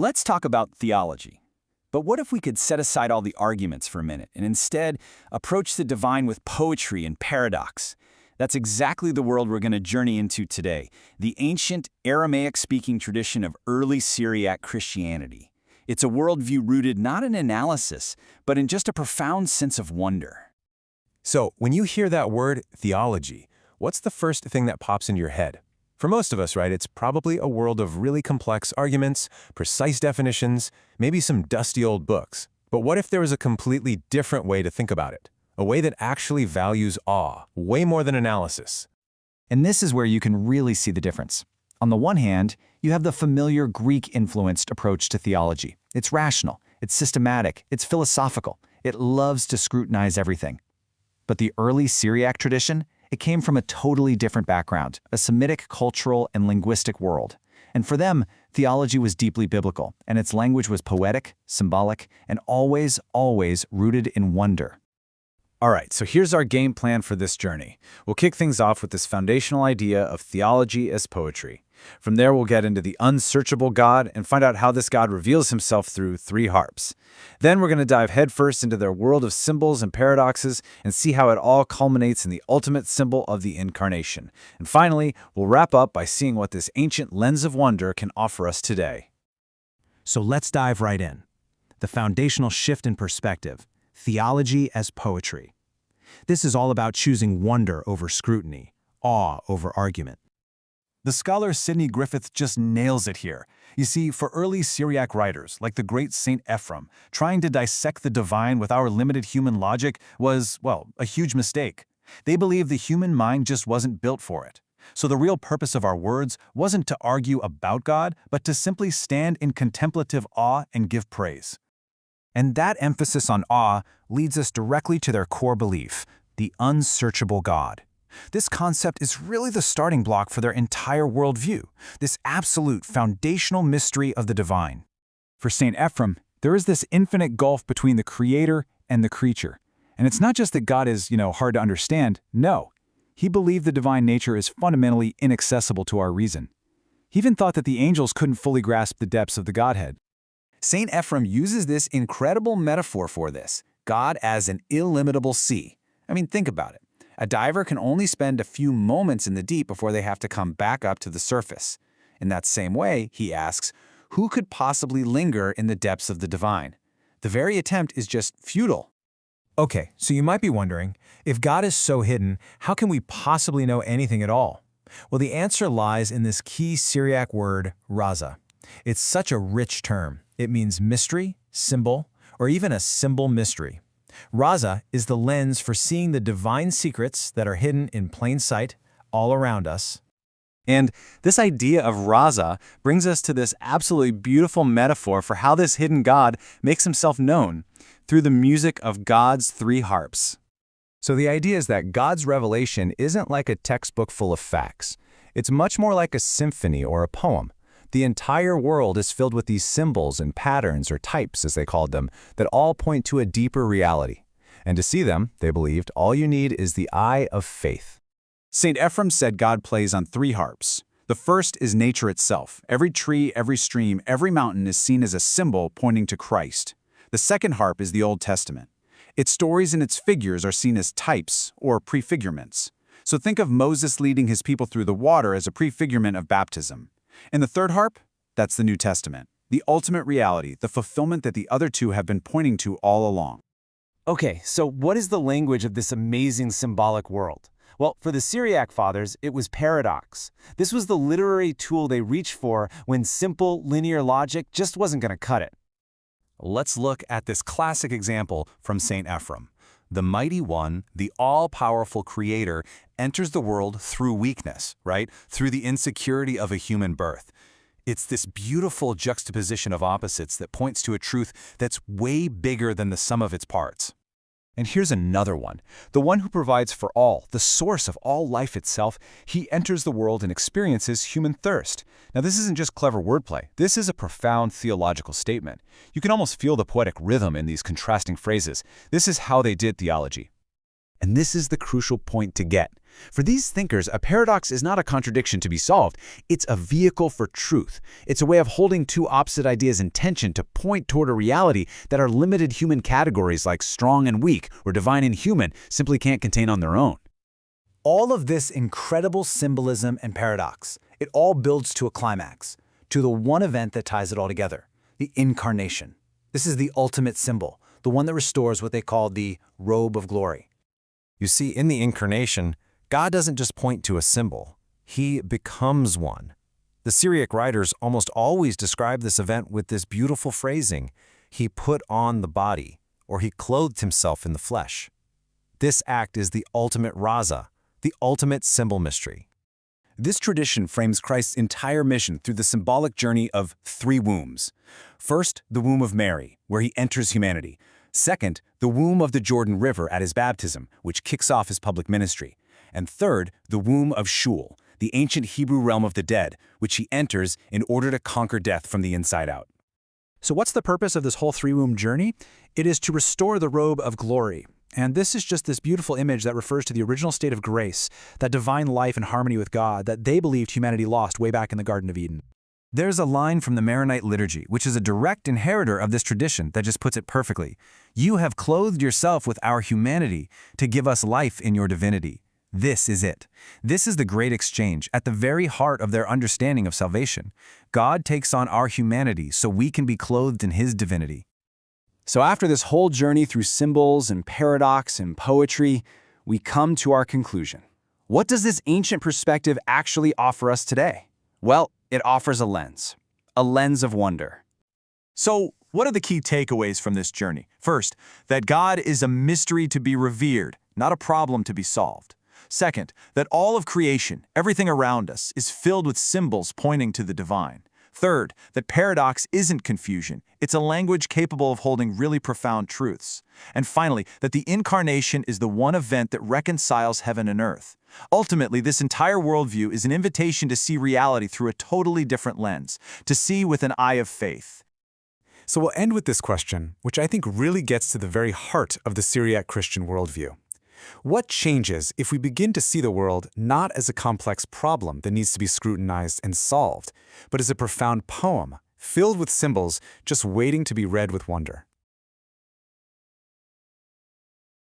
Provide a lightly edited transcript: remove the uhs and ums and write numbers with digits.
Let's talk about theology. But what if we could set aside all the arguments for a minute and instead approach the divine with poetry and paradox? That's exactly the world we're going to journey into today, the ancient Aramaic-speaking tradition of early Syriac Christianity. It's a worldview rooted not in analysis, but in just a profound sense of wonder. So, when you hear that word, theology, what's the first thing that pops into your head? For most of us, right, it's probably a world of really complex arguments, precise definitions, maybe some dusty old books. But what if there was a completely different way to think about it? A way that actually values awe, way more than analysis. And this is where you can really see the difference. On the one hand, you have the familiar Greek-influenced approach to theology. It's rational, it's systematic, it's philosophical. It loves to scrutinize everything. But the early Syriac tradition, it came from a totally different background, a Semitic cultural and linguistic world. And for them, theology was deeply biblical, and its language was poetic, symbolic, and always, always rooted in wonder. All right, so here's our game plan for this journey. We'll kick things off with this foundational idea of theology as poetry. From there, we'll get into the unsearchable God and find out how this God reveals himself through three harps. Then we're going to dive headfirst into their world of symbols and paradoxes and see how it all culminates in the ultimate symbol of the Incarnation. And finally, we'll wrap up by seeing what this ancient lens of wonder can offer us today. So let's dive right in. The foundational shift in perspective, theology as poetry. This is all about choosing wonder over scrutiny, awe over argument. The scholar Sidney Griffith just nails it here. You see, for early Syriac writers, like the great Saint Ephrem, trying to dissect the divine with our limited human logic was, well, a huge mistake. They believed the human mind just wasn't built for it. So the real purpose of our words wasn't to argue about God, but to simply stand in contemplative awe and give praise. And that emphasis on awe leads us directly to their core belief, the unsearchable God. This concept is really the starting block for their entire worldview, this absolute foundational mystery of the divine. For St. Ephrem, there is this infinite gulf between the creator and the creature. And it's not just that God is, hard to understand. No. He believed the divine nature is fundamentally inaccessible to our reason. He even thought that the angels couldn't fully grasp the depths of the Godhead. St. Ephrem uses this incredible metaphor for this, God as an illimitable sea. I mean, think about it. A diver can only spend a few moments in the deep before they have to come back up to the surface. In that same way, he asks, who could possibly linger in the depths of the divine? The very attempt is just futile. Okay, so you might be wondering, if God is so hidden, how can we possibly know anything at all? Well, the answer lies in this key Syriac word, raza. It's such a rich term. It means mystery, symbol, or even a symbol mystery. Raza is the lens for seeing the divine secrets that are hidden in plain sight all around us. And this idea of raza brings us to this absolutely beautiful metaphor for how this hidden God makes himself known through the music of God's three harps. So the idea is that God's revelation isn't like a textbook full of facts. It's much more like a symphony or a poem. The entire world is filled with these symbols and patterns, or types as they called them, that all point to a deeper reality. And to see them, they believed, all you need is the eye of faith. St. Ephrem said God plays on three harps. The first is nature itself. Every tree, every stream, every mountain is seen as a symbol pointing to Christ. The second harp is the Old Testament. Its stories and its figures are seen as types or prefigurements. So think of Moses leading his people through the water as a prefigurement of baptism. And the third harp? That's the New Testament, the ultimate reality, the fulfillment that the other two have been pointing to all along. Okay, so what is the language of this amazing symbolic world? Well, for the Syriac fathers, it was paradox. This was the literary tool they reached for when simple, linear logic just wasn't going to cut it. Let's look at this classic example from St. Ephrem. The mighty one, the all-powerful creator, enters the world through weakness, right? Through the insecurity of a human birth. It's this beautiful juxtaposition of opposites that points to a truth that's way bigger than the sum of its parts. And here's another one. The one who provides for all, the source of all life itself, he enters the world and experiences human thirst. Now, this isn't just clever wordplay. This is a profound theological statement. You can almost feel the poetic rhythm in these contrasting phrases. This is how they did theology. And this is the crucial point to get. For these thinkers, a paradox is not a contradiction to be solved. It's a vehicle for truth. It's a way of holding two opposite ideas in tension to point toward a reality that our limited human categories like strong and weak or divine and human simply can't contain on their own. All of this incredible symbolism and paradox, it all builds to a climax, to the one event that ties it all together, the incarnation. This is the ultimate symbol, the one that restores what they call the robe of glory. You see, in the incarnation, God doesn't just point to a symbol. He becomes one. The Syriac writers almost always describe this event with this beautiful phrasing, he put on the body, or he clothed himself in the flesh. This act is the ultimate raza, the ultimate symbol mystery. This tradition frames Christ's entire mission through the symbolic journey of three wombs. First, the womb of Mary, where he enters humanity. Second, the womb of the Jordan River at his baptism, which kicks off his public ministry. And third, the womb of Shul, the ancient Hebrew realm of the dead, which he enters in order to conquer death from the inside out. So what's the purpose of this whole three-womb journey? It is to restore the robe of glory. And this is just this beautiful image that refers to the original state of grace, that divine life and harmony with God that they believed humanity lost way back in the Garden of Eden. There's a line from the Maronite liturgy, which is a direct inheritor of this tradition that just puts it perfectly. You have clothed yourself with our humanity to give us life in your divinity. This is it. This is the great exchange at the very heart of their understanding of salvation. God takes on our humanity so we can be clothed in his divinity. So after this whole journey through symbols and paradox and poetry, we come to our conclusion. What does this ancient perspective actually offer us today? Well, it offers a lens of wonder. So, what are the key takeaways from this journey? First, that God is a mystery to be revered, not a problem to be solved. Second, that all of creation, everything around us, is filled with symbols pointing to the divine. Third, that paradox isn't confusion. It's a language capable of holding really profound truths. And finally, that the incarnation is the one event that reconciles heaven and earth. Ultimately, this entire worldview is an invitation to see reality through a totally different lens, to see with an eye of faith. So we'll end with this question, which I think really gets to the very heart of the Syriac Christian worldview. What changes if we begin to see the world not as a complex problem that needs to be scrutinized and solved, but as a profound poem filled with symbols just waiting to be read with wonder?